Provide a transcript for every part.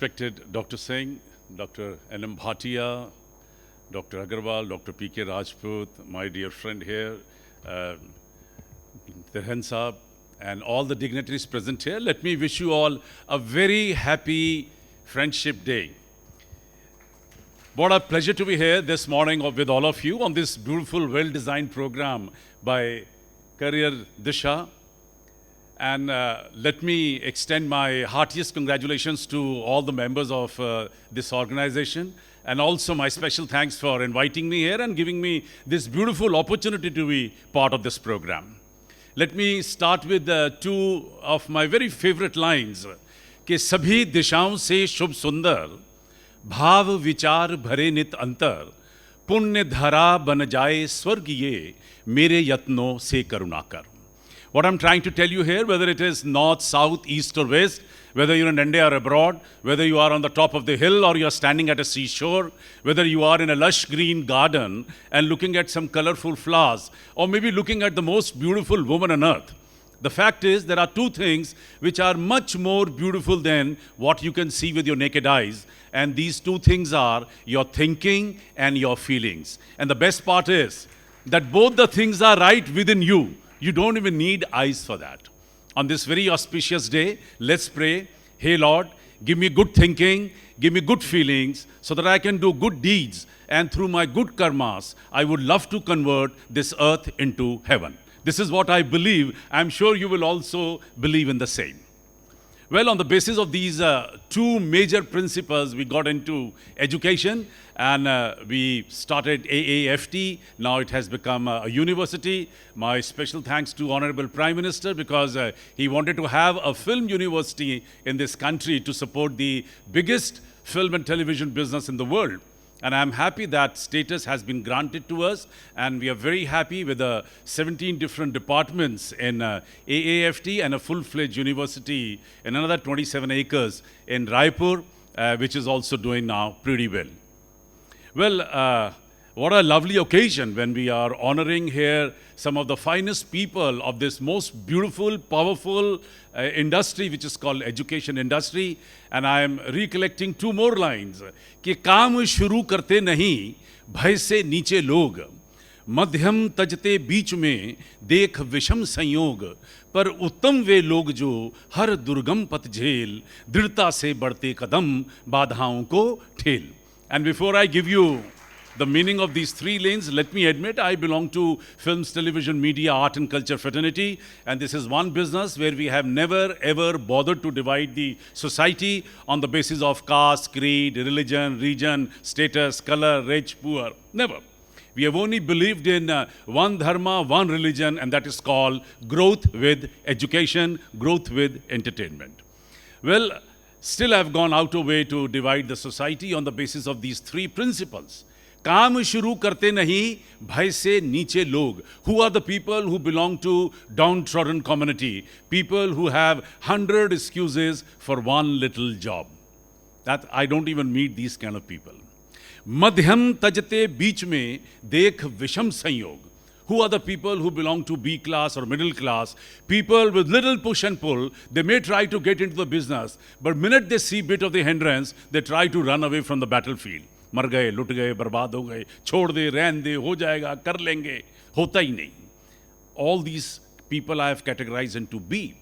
respected Dr. Singh, Dr. N.M. Bhatia, Dr. Agarwal, Dr. P.K. Rajput, my dear friend here, Tirhan Saab, and all the dignitaries present here, let me wish you all a very happy Friendship Day. What a pleasure to be here this morning with all of you on this beautiful, well-designed program by Career Disha. And let me extend my heartiest congratulations to all the members of this organization, and also my special thanks for inviting me here and giving me this beautiful opportunity to be part of this program. Let me start with two of my very favorite lines, कि सभी दिशाओं से शुभ सुंदर, भाव विचार भरे नित अंतर, पुण्य धरा बन जाए स्वर्ग ये, मेरे यत्नों से करुणा कर. What I'm trying to tell you here, whether it is north, south, east or west, whether you're in India or abroad, whether you are on the top of the hill or you're standing at a seashore, whether you are in a lush green garden and looking at some colorful flowers, or maybe looking at the most beautiful woman on earth, the fact is there are two things which are much more beautiful than what you can see with your naked eyes. And these two things are your thinking and your feelings. And the best part is that both the things are right within you. You don't even need eyes for that. On this very auspicious day, let's pray. Hey Lord, give me good thinking, give me good feelings, so that I can do good deeds. And through my good karmas, I would love to convert this earth into heaven. This is what I believe. I'm sure you will also believe in the same. Well, on the basis of these two major principles, we got into education, and we started AAFT. Now it has become a university. My special thanks to Honorable Prime Minister, because he wanted to have a film university in this country to support the biggest film and television business in the world. And I'm happy that status has been granted to us, and we are very happy with the 17 different departments in AAFT and a full-fledged university in another 27 acres in Raipur, which is also doing now pretty well. Well, what a lovely occasion when we are honoring here some of the finest people of this most beautiful, powerful industry, which is called education industry. And I am recollecting two more lines. कि काम शुरू करते नहीं, भय से नीचे लोग, मध्यम तजते बीच में देख विषम संयोग, पर उत्तम वे लोग जो हर दुर्गम पथ झेल, दृढ़ता से बढ़ते कदम बाधाओं को ठेल. And before I give you the meaning of these three lanes, let me admit I belong to films, television, media, art and culture fraternity, and this is one business where we have never ever bothered to divide the society on the basis of caste, creed, religion, region, status, color, rich, poor. Never. We have only believed in one dharma, one religion, and that is called growth with education, growth with entertainment. Well, still I've gone out of way to divide the society on the basis of these three principles. काम शुरू करते नहीं, भय से नीचे लोग. Who are the people who belong to downtrodden community? People who have 100 excuses for one little job. That I don't even meet these kind of people. मध्यम तजते बीच में देख विषम संयोग. Who are the people who belong to B class or middle class? People with little push and pull. They may try to get into the business, but minute they see bit of the hindrance, they try to run away from the battlefield. मर गए, लुट गए, बर्बाद हो गए, छोड़ दे, रहन दे, हो जाएगा, कर लेंगे, होता ही नहीं. All these people I have categorized into B.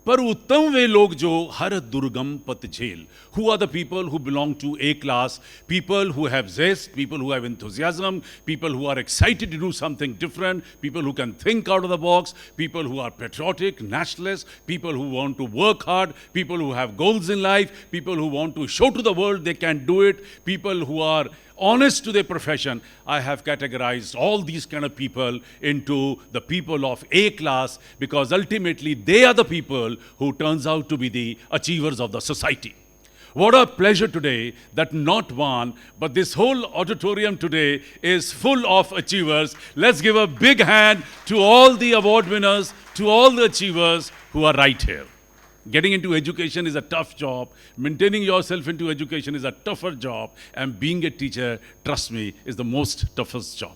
पर उत्तम वे लोग जो हर दुर्गम पथ झेल. Who are the people who belong to A class? People who have zest, people who have enthusiasm, people who are excited to do something different, people who can think out of the box, people who are patriotic, nationalists, people who want to work hard, people who have goals in life, people who want to show to the world they can do it, people who are honest to their profession. I have categorized all these kind of people into the people of A class, because ultimately they are the people who turns out to be the achievers of the society. What a pleasure today that not one, but this whole auditorium today is full of achievers. Let's give a big hand to all the award winners, to all the achievers who are right here. Getting into education is a tough job. Maintaining yourself into education is a tougher job. And being a teacher, trust me, is the most toughest job.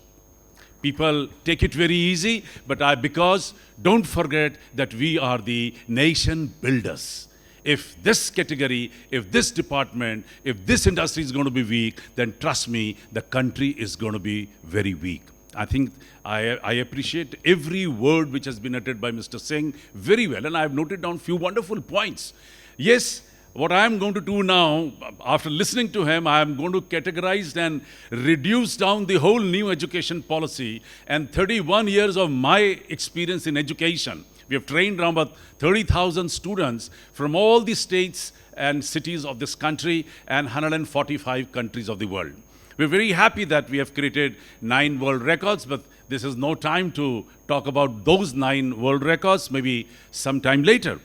People take it very easy, but because don't forget that we are the nation builders. If this category, if this department, if this industry is going to be weak, then trust me, the country is going to be very weak. I think I appreciate every word which has been uttered by Mr. Singh very well, and I have noted down few wonderful points. Yes, what I am going to do now, after listening to him, I am going to categorize and reduce down the whole new education policy and 31 years of my experience in education. We have trained around about 30,000 students from all the states and cities of this country and 145 countries of the world. We're very happy that we have created 9 world records, but this is no time to talk about those 9 world records, maybe sometime later.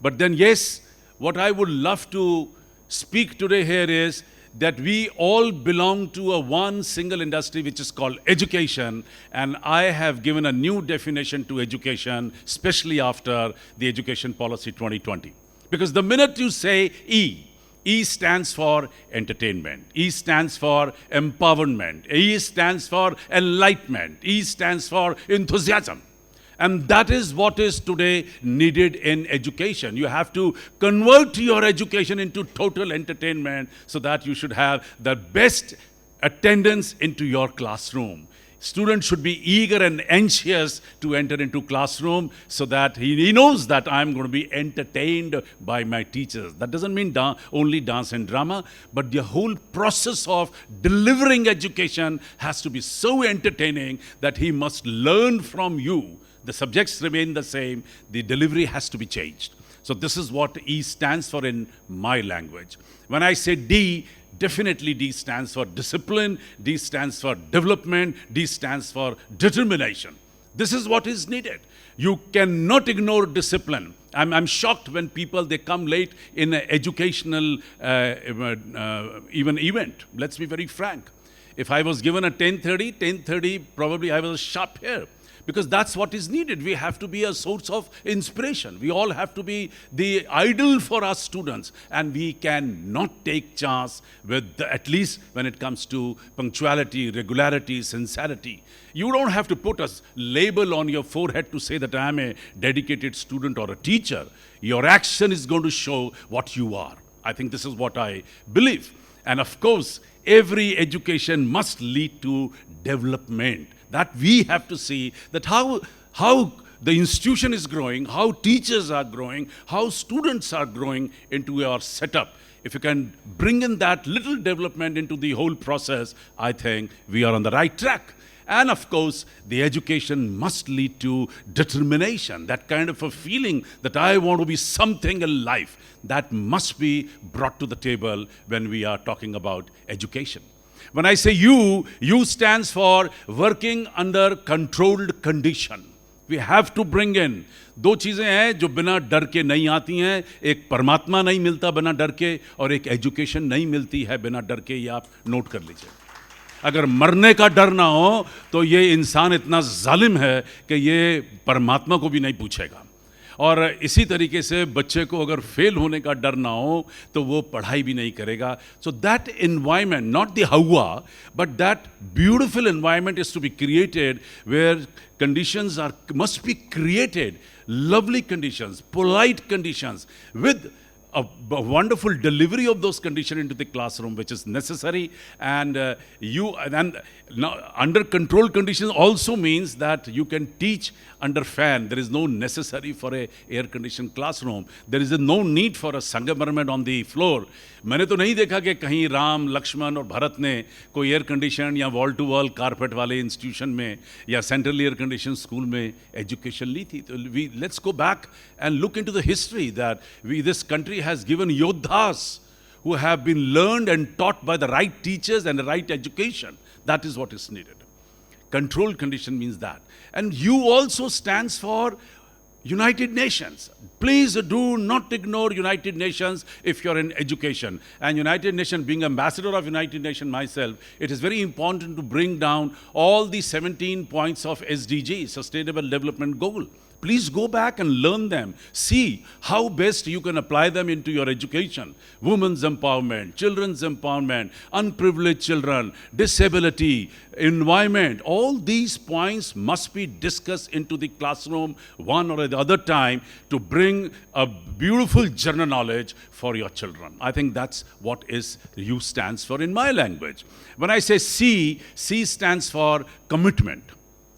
But then, yes, what I would love to speak today here is that we all belong to a one single industry which is called education, and I have given a new definition to education, especially after the Education Policy 2020. Because the minute you say E stands for entertainment, E stands for empowerment, E stands for enlightenment, E stands for enthusiasm. And that is what is today needed in education. You have to convert your education into total entertainment so that you should have the best attendance into your classroom. Students should be eager and anxious to enter into classroom so that he knows that I'm going to be entertained by my teachers. That doesn't mean only dance and drama, but the whole process of delivering education has to be so entertaining that he must learn from you. The subjects remain the same, the delivery has to be changed. So this is what E stands for in my language. When I say D, definitely D stands for discipline, D stands for development, D stands for determination. This is what is needed. You cannot ignore discipline. I'm shocked when people, they come late in an educational even event. Let's be very frank. If I was given a 10:30, probably I was sharp here. Because that's what is needed. We have to be a source of inspiration. We all have to be the idol for our students. And we cannot take chance with, at least when it comes to punctuality, regularity, sincerity. You don't have to put a label on your forehead to say that I am a dedicated student or a teacher. Your action is going to show what you are. I think this is what I believe. And of course, every education must lead to development. That we have to see that how the institution is growing, how teachers are growing, how students are growing into our setup. If you can bring in that little development into the whole process, I think we are on the right track. And of course, the education must lead to determination, that kind of a feeling that I want to be something in life. That must be brought to the table when we are talking about education. When I say U stands for working under controlled condition. We have to bring in दो चीज़ें हैं जो बिना डर के नहीं आती हैं. एक परमात्मा नहीं मिलता बिना डर के और एक एजुकेशन नहीं मिलती है बिना डर के. ये आप नोट कर लीजिए. अगर मरने का डर ना हो तो ये इंसान इतना जालिम है कि ये परमात्मा को भी नहीं पूछेगा. और इसी तरीके से बच्चे को अगर फेल होने का डर ना हो तो वो पढ़ाई भी नहीं करेगा. So that environment, not the हवा, but that beautiful environment is to be created where conditions must be created, lovely conditions, polite conditions, with a wonderful delivery of those conditions into the classroom, which is necessary. And now, under controlled conditions also means that you can teach under fan. There is no necessary for a air-conditioned classroom. There is no need for a sangamarment on the floor. मैंने तो नहीं देखा कि कहीं राम, लक्ष्मण और भरत ने कोई air condition या वॉल टू वॉल कारपेट वाले इंस्टीट्यूशन में या सेंट्रल एयर कंडीशन स्कूल में एजुकेशन ली थी. तो let's go back and look into the history that this country has given योद्धास who have been learned and taught by the right teachers and the right education. That is what is needed. Controlled condition means that. And U also stands for United Nations. Please do not ignore United Nations if you're in education. And United Nations, being ambassador of United Nations myself, it is very important to bring down all the 17 points of SDG, Sustainable Development Goal. Please go back and learn them. See how best you can apply them into your education. Women's empowerment, children's empowerment, unprivileged children, disability, environment. All these points must be discussed into the classroom one or the other time to bring a beautiful general knowledge for your children. I think that's what is U stands for in my language. When I say C, C stands for commitment.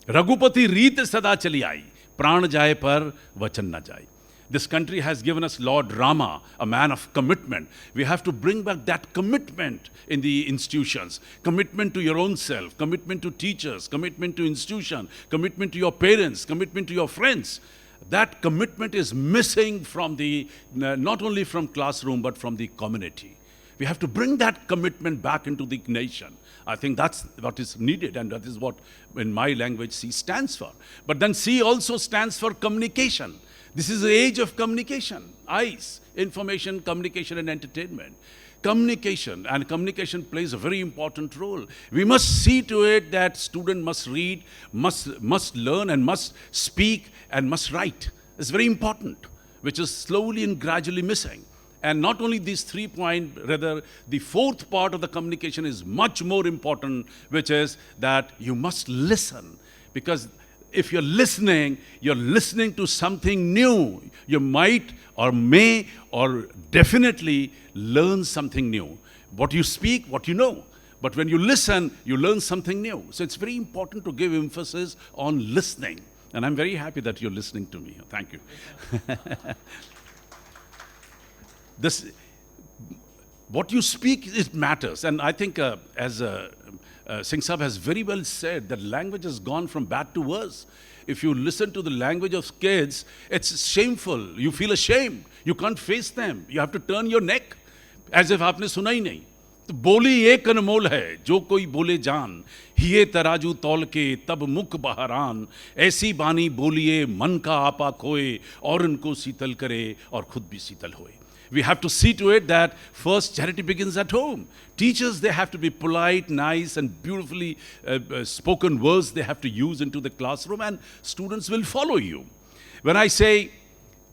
Raghupati Reet Sada Chali Aayi. Pran jaye par vachan na jaye. This country has given us Lord Rama, a man of commitment. We have to bring back that commitment in the institutions. Commitment to your own self, commitment to teachers, commitment to institution, commitment to your parents, commitment to your friends. That commitment is missing from the, not only from classroom, but from the community. We have to bring that commitment back into the nation. I think that's what is needed, and that is what, in my language, C stands for. But then C also stands for communication. This is the age of communication. ICE, information, communication, and entertainment. Communication, and communication plays a very important role. We must see to it that student must read, must learn, and must speak, and must write. It's very important, which is slowly and gradually missing. And not only these 3 points, rather, the 4th part of the communication is much more important, which is that you must listen. Because if you're listening to something new. You might or may or definitely learn something new. What you speak, what you know. But when you listen, you learn something new. So it's very important to give emphasis on listening. And I'm very happy that you're listening to me. Thank you. What you speak, it matters. And I think as Singh Saab has very well said, that language has gone from bad to worse. If you listen to the language of kids, it's shameful. You feel ashamed. You can't face them. You have to turn your neck as if आपने सुना ही नहीं. तो बोली एक अनमोल है, जो कोई बोले जान, हिये तराजू तौल के तब मुख बहरान, ऐसी बानी बोलिए मन का आपा खोए, और उनको शीतल करे और खुद भी शीतल होए. We have to see to it that first charity begins at home. Teachers, they have to be polite, nice, and beautifully spoken words they have to use into the classroom, and students will follow you. When I say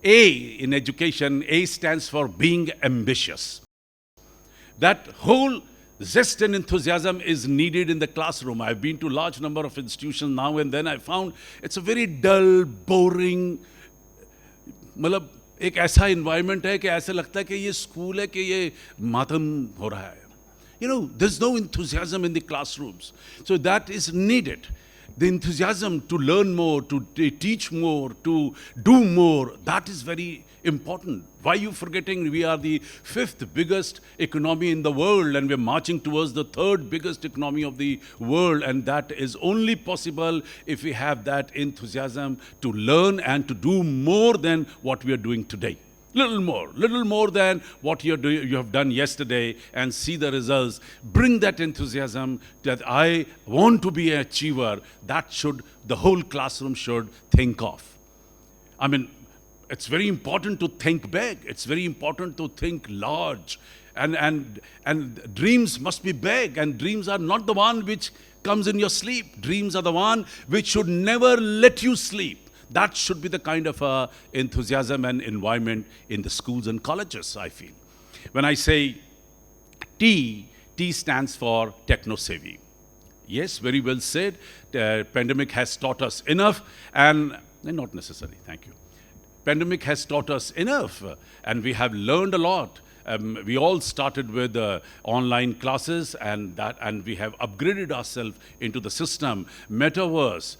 A in education, A stands for being ambitious. That whole zest and enthusiasm is needed in the classroom. I've been to a large number of institutions now and then. I found it's a very dull, boring, मतलब एक ऐसा environment है कि ऐसा लगता है कि ये स्कूल है कि ये मातम हो रहा है. You know, there's no enthusiasm in the classrooms. So that is needed. The enthusiasm to learn more, to teach more, to do more, that is very important. Why are you forgetting we are the 5th biggest economy in the world and we're marching towards the 3rd biggest economy of the world, and that is only possible if we have that enthusiasm to learn and to do more than what we are doing today. Little more than what you have done yesterday, and see the results. Bring that enthusiasm that I want to be an achiever. That the whole classroom should think of. I mean, it's very important to think big. It's very important to think large. And dreams must be big, and dreams are not the one which comes in your sleep. Dreams are the one which should never let you sleep. That should be the kind of enthusiasm and environment in the schools and colleges, I feel. When I say T, T stands for techno-savvy. Yes, very well said. The pandemic has taught us enough, and not necessary, thank you. Pandemic has taught us enough, and we have learned a lot. We all started with online classes, and we have upgraded ourselves into the system, metaverse,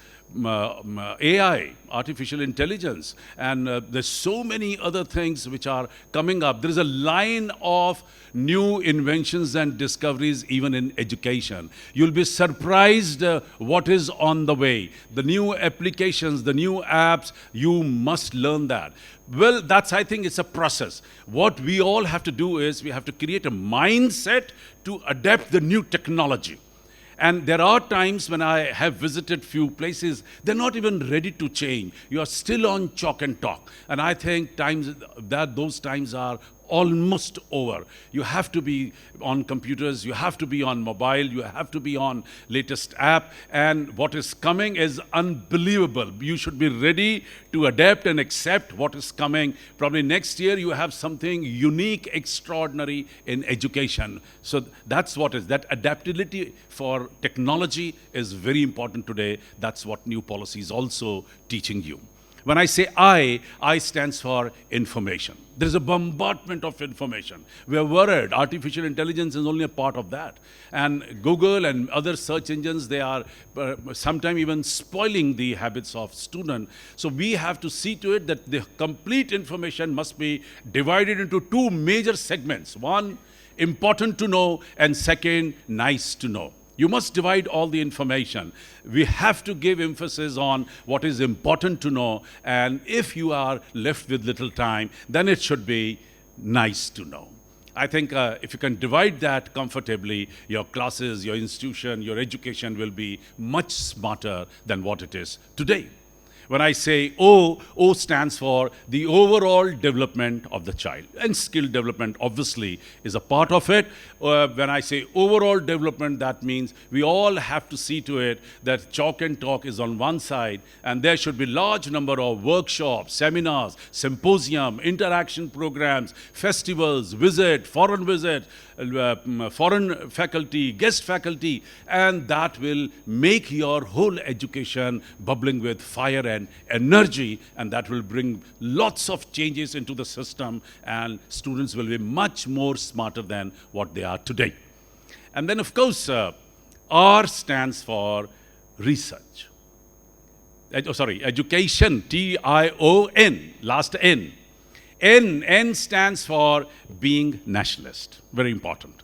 AI, artificial intelligence, and there's so many other things which are coming up. There is a line of new inventions and discoveries even in education. You'll be surprised what is on the way. The new applications, the new apps, you must learn that. Well, I think it's a process. What we all have to do is we have to create a mindset to adapt the new technology. And there are times when I have visited few places, they're not even ready to change. You are still on chalk and talk. And I think those times are almost over. You have to be on computers, you have to be on mobile, you have to be on latest app, and what is coming is unbelievable. You should be ready to adapt and accept what is coming. Probably next year you have something unique, extraordinary in education. So that's what is, that adaptability for technology is very important today. That's what new policy is also teaching you. When I say I stands for information. There is a bombardment of information. We are worried. Artificial intelligence is only a part of that. And Google and other search engines, they are sometimes even spoiling the habits of students. So we have to see to it that the complete information must be divided into two major segments. One, important to know, and second, nice to know. You must divide all the information. We have to give emphasis on what is important to know, and if you are left with little time, then it should be nice to know. I think if you can divide that comfortably, your classes, your institution, your education will be much smarter than what it is today. When I say O stands for the overall development of the child. And skill development, obviously, is a part of it. When I say overall development, that means we all have to see to it that chalk and talk is on one side, and there should be large number of workshops, seminars, symposium, interaction programs, festivals, foreign faculty, guest faculty, and that will make your whole education bubbling with fire and energy, and that will bring lots of changes into the system, and students will be much more smarter than what they are today. And then, of course, R stands for research. Education, T-I-O-N, last N. N stands for being nationalist, very important.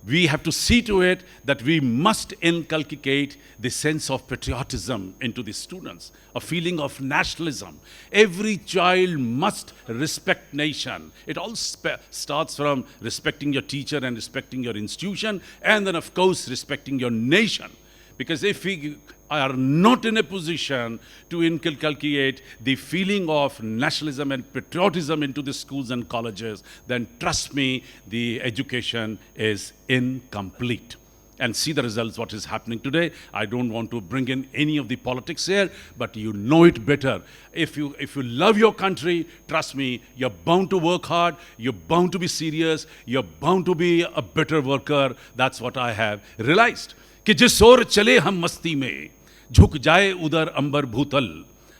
We have to see to it that we must inculcate the sense of patriotism into the students, a feeling of nationalism. Every child must respect nation. It all starts from respecting your teacher and respecting your institution, and then, of course, respecting your nation. Because if we are not in a position to inculcate the feeling of nationalism and patriotism into the schools and colleges, then trust me, the education is incomplete. And see the results, what is happening today. I don't want to bring in any of the politics here, but you know it better. If you love your country, trust me, you're bound to work hard, you're bound to be serious, you're bound to be a better worker. That's what I have realized. कि जिस ओर चले हम मस्ती में झुक जाए उधर अंबर भूतल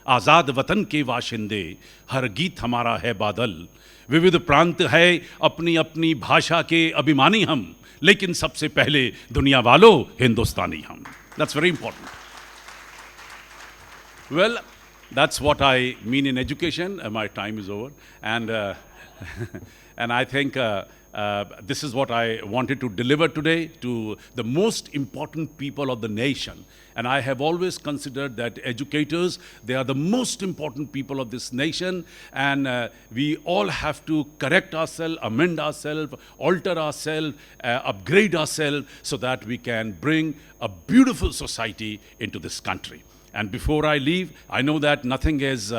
आज़ाद वतन के वाशिंदे हर गीत हमारा है बादल विविध प्रांत है अपनी अपनी भाषा के अभिमानी हम लेकिन सबसे पहले दुनिया वालों हिंदुस्तानी हम. That's very important. Well, that's what I mean in education. My time is over, and and I think this is what I wanted to deliver today to the most important people of the nation. And I have always considered that educators, they are the most important people of this nation, and we all have to correct ourselves, amend ourselves, alter ourselves, upgrade ourselves so that we can bring a beautiful society into this country. And before I leave, I know that nothing is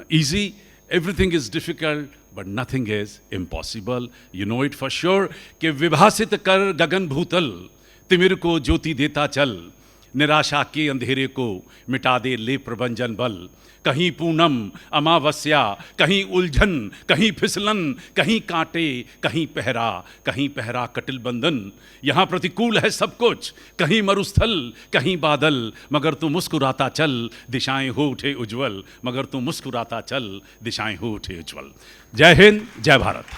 easy. Everything is difficult, but nothing is impossible. You know it for sure. कि विभासित कर गगन भूतल, तिमिर को ज्योति देता चल, निराशा के अंधेरे को मिटा दे ले प्रभंजन बल. कहीं पूनम अमावस्या, कहीं उलझन, कहीं फिसलन, कहीं कांटे, कहीं पहरा कटिल बंधन. यहाँ प्रतिकूल है सब कुछ, कहीं मरुस्थल, कहीं बादल, मगर तू मुस्कुराता चल, दिशाएं हो उठे उज्जवल. मगर तू मुस्कुराता चल, दिशाएं हो उठे उज्जवल. जय हिंद, जय भारत.